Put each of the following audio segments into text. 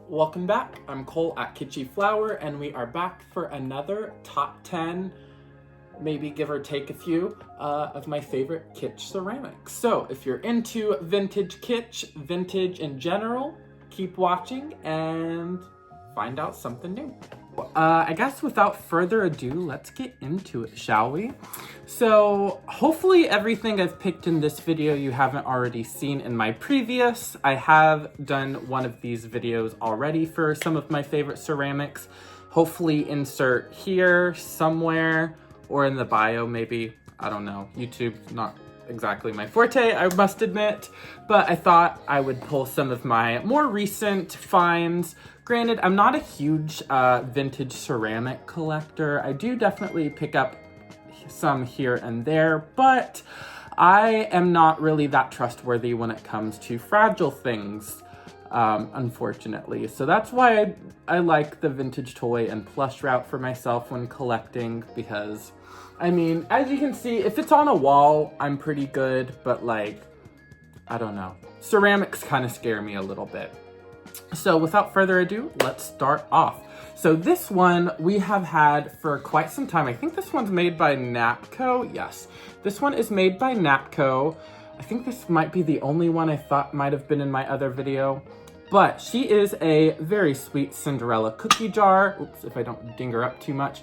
Welcome back. I'm Cole at Kitschy Flower, and we are back for another top 10, maybe give or take a few, of my favorite kitsch ceramics. So if you're into vintage kitsch, vintage in general, keep watching and find out something new. I guess without further ado, let's get into it, shall we? So hopefully everything I've picked in this video you haven't already seen in my previous. I have done one of these videos already for some of my favorite ceramics. Hopefully insert here somewhere or in the bio maybe. I don't know. YouTube's not exactly my forte, I must admit, but I thought I would pull some of my more recent finds. Granted, I'm not a huge vintage ceramic collector. I do definitely pick up some here and there, but I am not really that trustworthy when it comes to fragile things, unfortunately. So that's why I like the vintage toy and plush route for myself when collecting, because I mean, as you can see, if it's on a wall, I'm pretty good, but like, I don't know. Ceramics kind of scare me a little bit. So without further ado, let's start off. So this one we have had for quite some time. I think this one's made by Napco. Yes, this one is made by Napco. I think this might be the only one I thought might have been in my other video. But she is a very sweet Cinderella cookie jar. Oops, if I don't ding her up too much.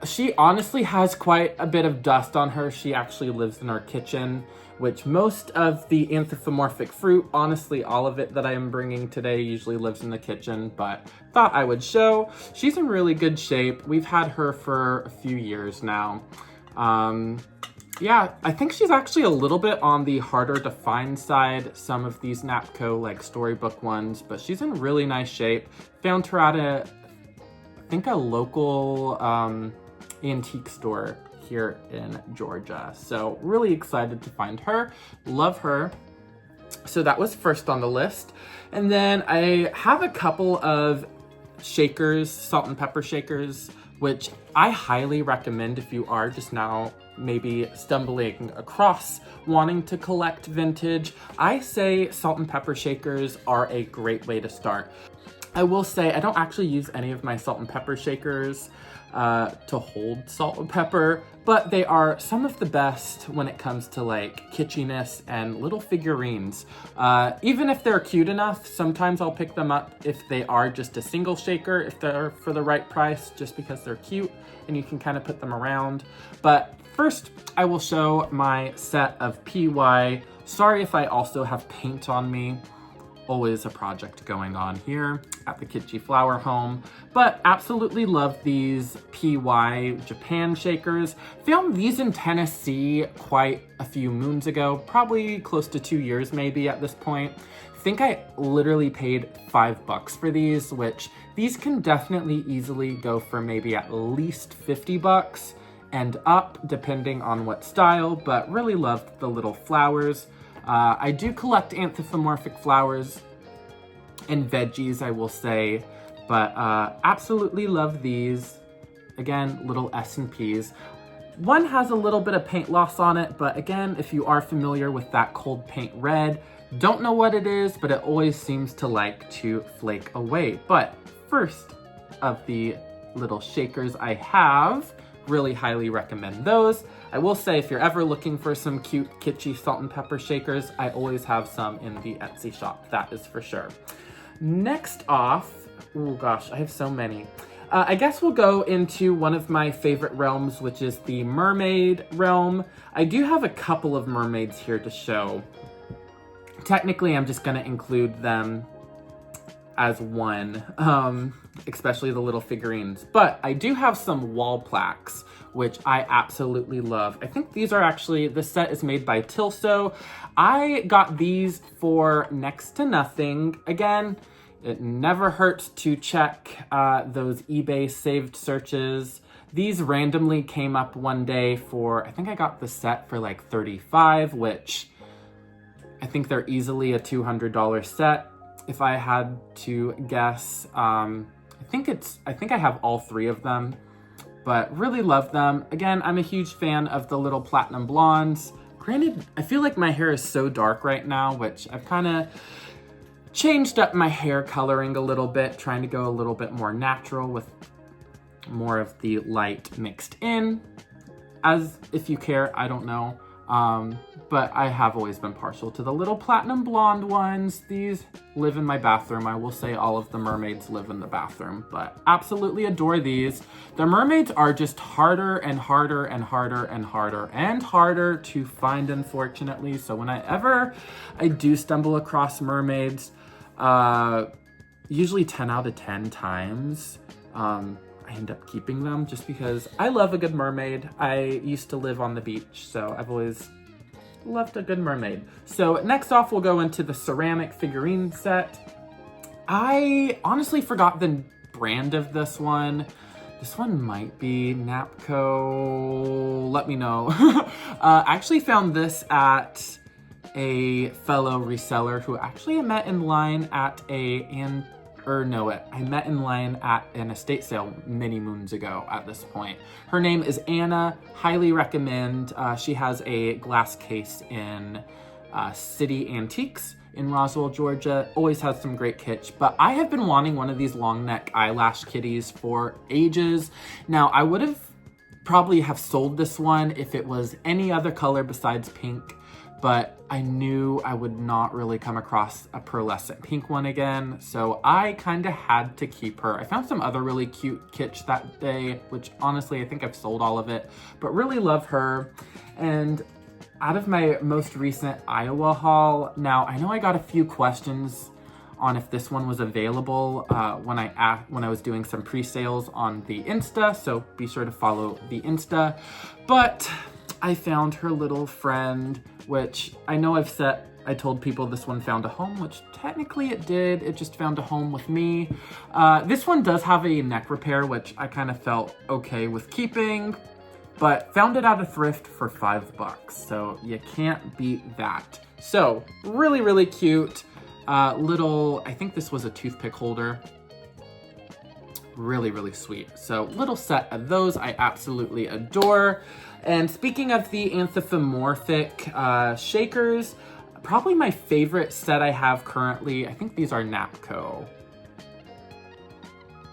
She honestly has quite a bit of dust on her. She actually lives in our kitchen, which most of the anthropomorphic fruit, honestly, all of it that I am bringing today usually lives in the kitchen, but thought I would show. She's in really good shape. We've had her for a few years now. Yeah, I think she's actually a little bit on the harder to find side, some of these Napco like storybook ones, but she's in really nice shape. Found her at I think a local antique store here in Georgia. So really excited to find her. Love her. So that was first on the list. And then I have a couple of shakers, salt and pepper shakers, which I highly recommend if you are just now maybe stumbling across wanting to collect vintage. I say salt and pepper shakers are a great way to start. I will say I don't actually use any of my salt and pepper shakers to hold salt and pepper, but they are some of the best when it comes to like kitschiness and little figurines. Even if they're cute enough, sometimes I'll pick them up if they are just a single shaker, if they're for the right price, just because they're cute and you can kind of put them around. But first, I will show my set of PY. Sorry if I also have paint on me. Always a project going on here at the Kitschy Flower home, but absolutely love these PY Japan shakers. Found these in Tennessee quite a few moons ago, probably close to 2 years maybe at this point. I think I literally paid $5 for these, which these can definitely easily go for maybe at least $50 and up depending on what style, but really loved the little flowers. I do collect anthropomorphic flowers and veggies, I will say, but absolutely love these. Again, little S&Ps. One has a little bit of paint loss on it, but again, if you are familiar with that cold paint red, don't know what it is, but it always seems to like to flake away. But first of the little shakers I have, really highly recommend those. I will say if you're ever looking for some cute, kitschy salt and pepper shakers, I always have some in the Etsy shop, that is for sure. Next off, oh gosh, I have so many. I guess we'll go into one of my favorite realms, which is the mermaid realm. I do have a couple of mermaids here to show. Technically, I'm just gonna include them as one, especially the little figurines. But I do have some wall plaques, which I absolutely love. I think these are actually, the set is made by Tilso. I got these for next to nothing. Again, it never hurts to check those eBay saved searches. These randomly came up one day for, I think I got the set for like $35, which I think they're easily a $200 set. If I had to guess, I think I have all three of them, but really love them. Again, I'm a huge fan of the little platinum blondes. Granted, I feel like my hair is so dark right now, which I've kind of changed up my hair coloring a little bit, trying to go a little bit more natural with more of the light mixed in. As if you care, I don't know. But I have always been partial to the little platinum blonde ones. These live in my bathroom. I will say all of the mermaids live in the bathroom, but absolutely adore these. The mermaids are just harder and harder and harder and harder and harder to find, unfortunately. So whenever I do stumble across mermaids, usually 10 out of 10 times, I end up keeping them just because I love a good mermaid. I used to live on the beach, so I've always loved a good mermaid. So next off, we'll go into the ceramic figurine set. I honestly forgot the brand of this one. This one might be Napco. Let me know. I actually found this at a fellow reseller who actually I met in line at I met in line at an estate sale many moons ago at this point. Her name is Anna, highly recommend. She has a glass case in City Antiques in Roswell, Georgia. Always has some great kitsch, but I have been wanting one of these long neck eyelash kitties for ages. Now, I would have probably have sold this one if it was any other color besides pink, but I knew I would not really come across a pearlescent pink one again, so I kind of had to keep her. I found some other really cute kitsch that day, which honestly, I think I've sold all of it, but really love her. And out of my most recent Iowa haul, now I know I got a few questions on if this one was available when I was doing some pre-sales on the Insta, so be sure to follow the Insta. But I found her little friend, which I know I told people this one found a home, which technically it did. It just found a home with me. This one does have a neck repair, which I kind of felt okay with keeping, but found it at a thrift for $5. So you can't beat that. So really, really cute. Little, I think this was a toothpick holder. Really, really sweet. So little set of those I absolutely adore. And speaking of the Anthropomorphic shakers, probably my favorite set I have currently, I think these are Napco.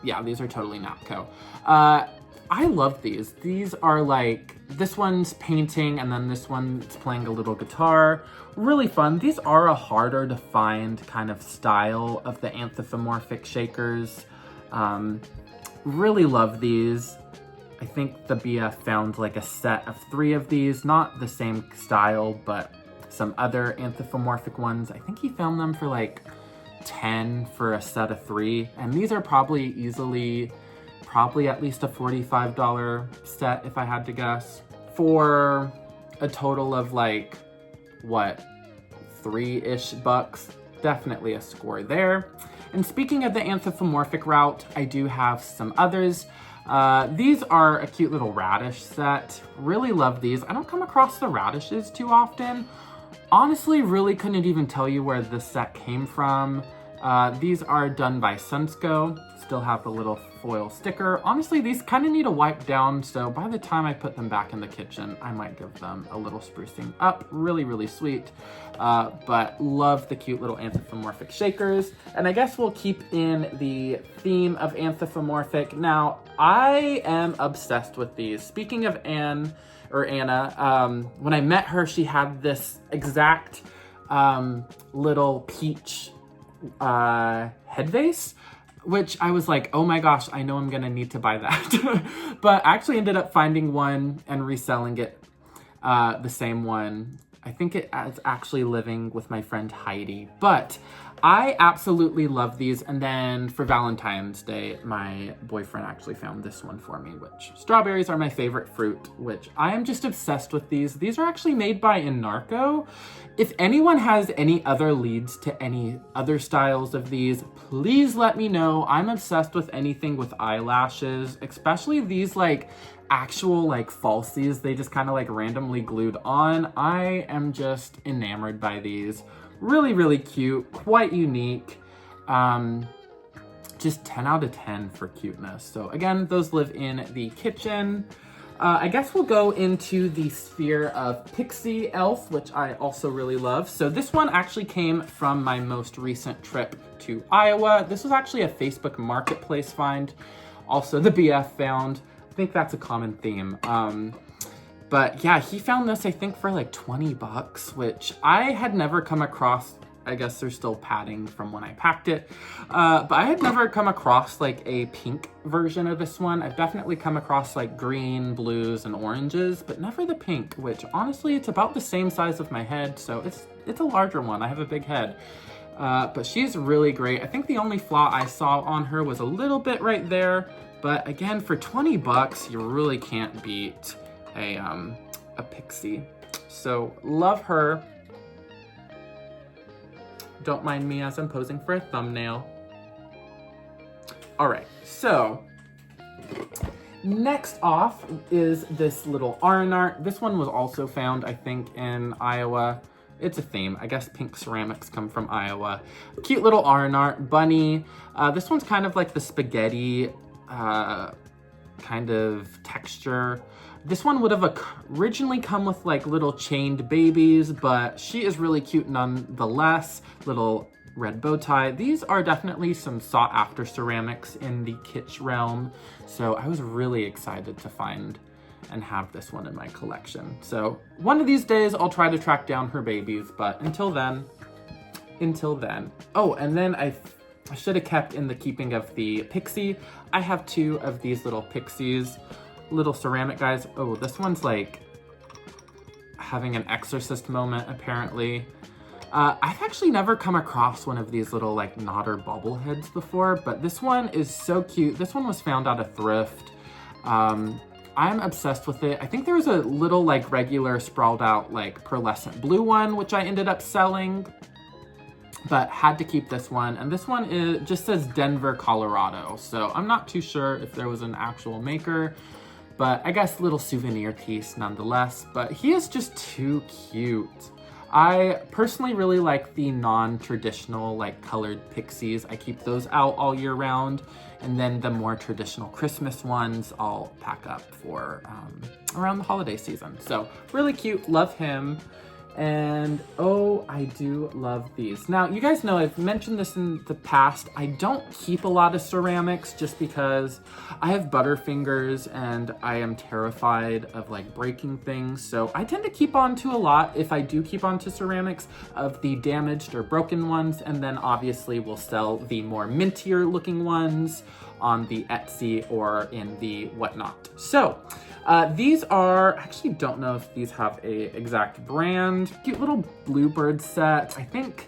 Yeah, these are totally Napco. I love these. These are like, this one's painting and then this one's playing a little guitar. Really fun. These are a harder to find kind of style of the Anthropomorphic shakers. Really love these. I think the BF found like a set of 3 of these, not the same style, but some other Anthropomorphic ones. I think he found them for like 10 for a set of 3. And these are probably at least a $45 set if I had to guess, for a total of like, what, $3-ish bucks. Definitely a score there. And speaking of the Anthropomorphic route, I do have some others. These are a cute little radish set. Really love these. I don't come across the radishes too often. Honestly, really couldn't even tell you where this set came from. These are done by Sunsco. Still have the little foil sticker. Honestly, these kind of need a wipe down, so by the time I put them back in the kitchen, I might give them a little sprucing up. Really, really sweet. But love the cute little Anthropomorphic shakers. And I guess we'll keep in the theme of Anthropomorphic. Now, I am obsessed with these. Speaking of Anna, when I met her, she had this exact little peach head vase, which I was like, oh my gosh, I know I'm gonna need to buy that. But I actually ended up finding one and reselling it, the same one. I think it's actually living with my friend Heidi. But I absolutely love these. And then for Valentine's Day, my boyfriend actually found this one for me, which strawberries are my favorite fruit, which I am just obsessed with these. These are actually made by Narco. If anyone has any other leads to any other styles of these, please let me know. I'm obsessed with anything with eyelashes, especially these like actual like falsies. They just kind of like randomly glued on. I am just enamored by these. Really, really cute, quite unique. Just 10 out of 10 for cuteness. So again, those live in the kitchen. I guess we'll go into the sphere of Pixie Elf, which I also really love. So this one actually came from my most recent trip to Iowa. This was actually a Facebook Marketplace find. Also the BF found. I think that's a common theme. But yeah, he found this, I think, for like 20 bucks, which I had never come across. I guess there's still padding from when I packed it. But I had never come across like a pink version of this one. I've definitely come across like green, blues, and oranges, but never the pink, which honestly, it's about the same size of my head. So it's a larger one. I have a big head. But she's really great. I think the only flaw I saw on her was a little bit right there. But again, for 20 bucks, you really can't beat a Pixie. So love her. Don't mind me as I'm posing for a thumbnail. All right, so next off is this little art. This one was also found, I think, in Iowa. It's a theme. I guess pink ceramics come from Iowa. Cute little art bunny. This one's kind of like the spaghetti kind of texture. This one would have originally come with like little chained babies, but she is really cute nonetheless. Little red bow tie. These are definitely some sought after ceramics in the Kitsch realm. So I was really excited to find and have this one in my collection. So one of these days I'll try to track down her babies, but until then. Oh, and then I should have kept in the keeping of the Pixie. I have two of these little Pixies. Little ceramic guys. Oh, this one's like having an exorcist moment, apparently. I've actually never come across one of these little like Nodder bobbleheads before, but this one is so cute. This one was found at a thrift. I'm obsessed with it. I think there was a little like regular sprawled out like pearlescent blue one, which I ended up selling, but had to keep this one. And this one just says Denver, Colorado. So I'm not too sure if there was an actual maker, but I guess little souvenir piece nonetheless. But he is just too cute. I personally really like the non-traditional like colored Pixies. I keep those out all year round. And then the more traditional Christmas ones I'll pack up for around the holiday season. So really cute, love him. And oh, I do love these. Now, you guys know I've mentioned this in the past. I don't keep a lot of ceramics just because I have butterfingers and I am terrified of like breaking things. So I tend to keep on to a lot, if I do keep on to ceramics, of the damaged or broken ones. And then obviously we'll sell the more mintier looking ones on the Etsy or in the whatnot. So these are, actually don't know if these have a exact brand. Cute little bluebird set. I think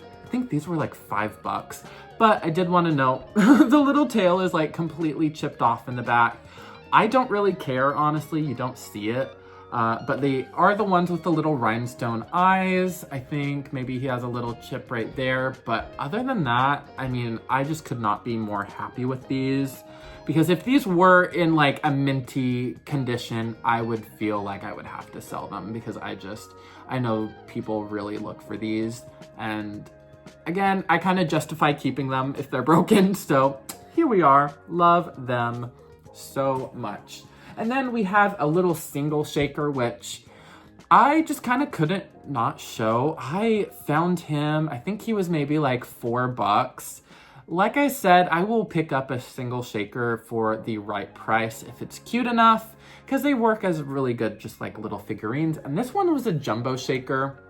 these were like $5, but I did want to note the little tail is like completely chipped off in the back. I don't really care, honestly, you don't see it. But they are the ones with the little rhinestone eyes. I think maybe he has a little chip right there. But other than that, I mean, I just could not be more happy with these. Because if these were in like a minty condition, I would feel like I would have to sell them because I know people really look for these. And again, I kind of justify keeping them if they're broken. So here we are, love them so much. And then we have a little single shaker, which I just kind of couldn't not show. I found him, I think he was maybe like $4. Like I said, I will pick up a single shaker for the right price if it's cute enough, because they work as really good, just like little figurines. And this one was a jumbo shaker.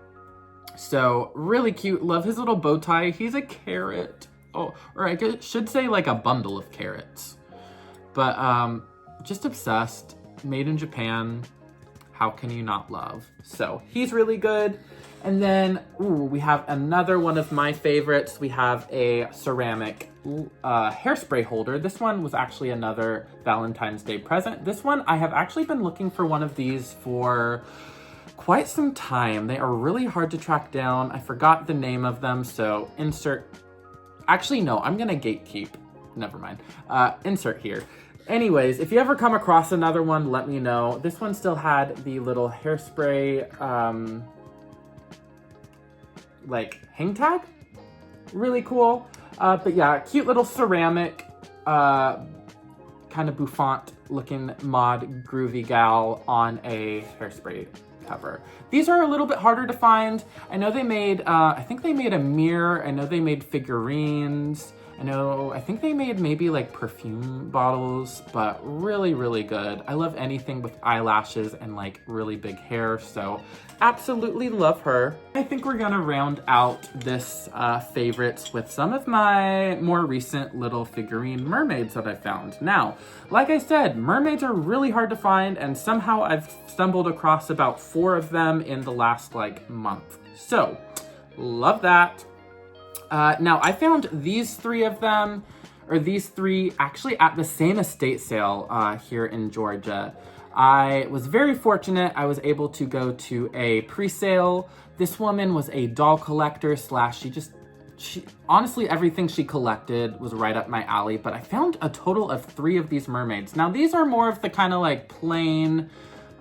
So really cute. Love his little bow tie. He's a carrot. Oh, or I should say like a bundle of carrots. But just obsessed. Made in Japan. How can you not love? So he's really good. And then, we have another one of my favorites. We have a ceramic hairspray holder. This one was actually another Valentine's Day present. This one, I have actually been looking for one of these for quite some time. They are really hard to track down. I forgot the name of them, so actually no, I'm gonna gatekeep. Never mind. Insert here. Anyways, if you ever come across another one, let me know. This one still had the little hairspray, like hang tag. Really cool. But yeah, cute little ceramic kind of bouffant looking mod groovy gal on a Hairspray cover. These are a little bit harder to find. I know they made, I think they made a mirror. I know they made figurines. I think they made maybe like perfume bottles, but really, really good. I love anything with eyelashes and like really big hair, so absolutely love her. I think we're gonna round out this favorites with some of my more recent little figurine mermaids that I found. Now, like I said, mermaids are really hard to find, and somehow I've stumbled across about 4 of them in the last like month. So, love that. Now, I found these 3 of them, or these 3 actually at the same estate sale here in Georgia. I was very fortunate. I was able to go to a pre-sale. This woman was a doll collector slash she honestly, everything she collected was right up my alley, but I found a total of 3 of these mermaids. Now, these are more of the kind of like plain,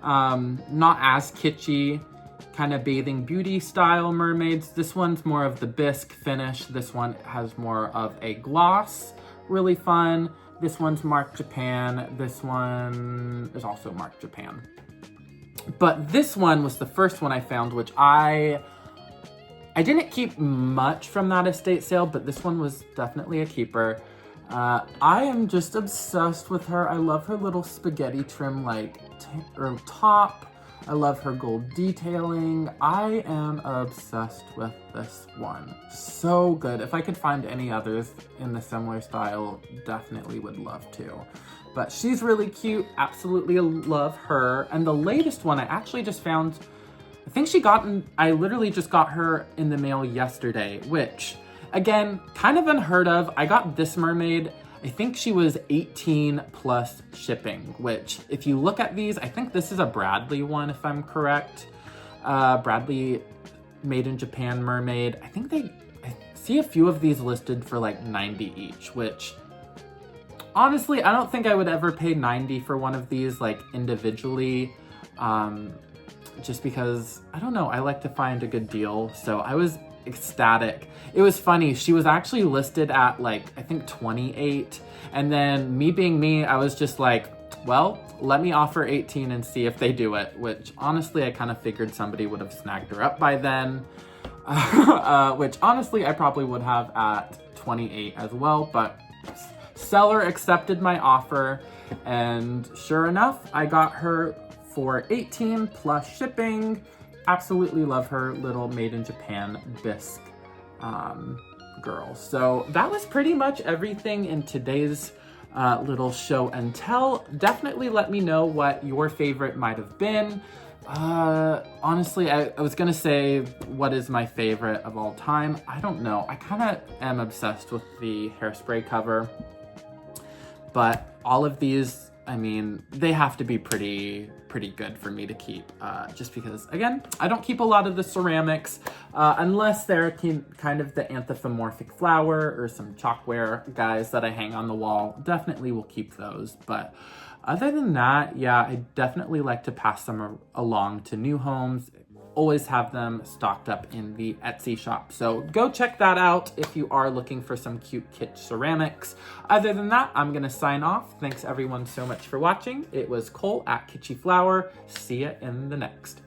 not as kitschy, kind of bathing beauty style mermaids. This one's more of the bisque finish. This one has more of a gloss, really fun. This one's marked Japan. This one is also marked Japan. But this one was the first one I found, which I didn't keep much from that estate sale, but this one was definitely a keeper. I am just obsessed with her. I love her little spaghetti trim like top. I love her gold detailing. I am obsessed with this one. So good. If I could find any others in the similar style, definitely would love to. But she's really cute. Absolutely love her. And the latest one I actually just found, I literally just got her in the mail yesterday, which, again, kind of unheard of. I got this mermaid, I think she was 18 plus shipping, which if you look at these, I think this is a Bradley one, if I'm correct. Bradley made in Japan mermaid. I see a few of these listed for like 90 each, which honestly, I don't think I would ever pay 90 for one of these like individually. Just because, I don't know, I like to find a good deal. So I was ecstatic. It was funny, she was actually listed at like, I think 28. And then me being me, I was just like, well, let me offer 18 and see if they do it, which honestly, I kind of figured somebody would have snagged her up by then. Which honestly, I probably would have at 28 as well, but seller accepted my offer. And sure enough, I got her for 18 plus shipping. Absolutely love her little made in Japan bisque girl. So that was pretty much everything in today's little show and tell. Definitely let me know what your favorite might have been. Honestly, I was gonna say what is my favorite of all time. I don't know. I kind of am obsessed with the Hairspray cover, but all of these, I mean, they have to be pretty good for me to keep, just because, again, I don't keep a lot of the ceramics, unless they're kind of the anthropomorphic flower or some chalkware guys that I hang on the wall. Definitely will keep those, but other than that, yeah, I definitely like to pass them along to new homes. Always have them stocked up in the Etsy shop. So go check that out if you are looking for some cute kitsch ceramics. Other than that, I'm gonna sign off. Thanks everyone so much for watching. It was Cole at Kitschy Flower. See ya in the next.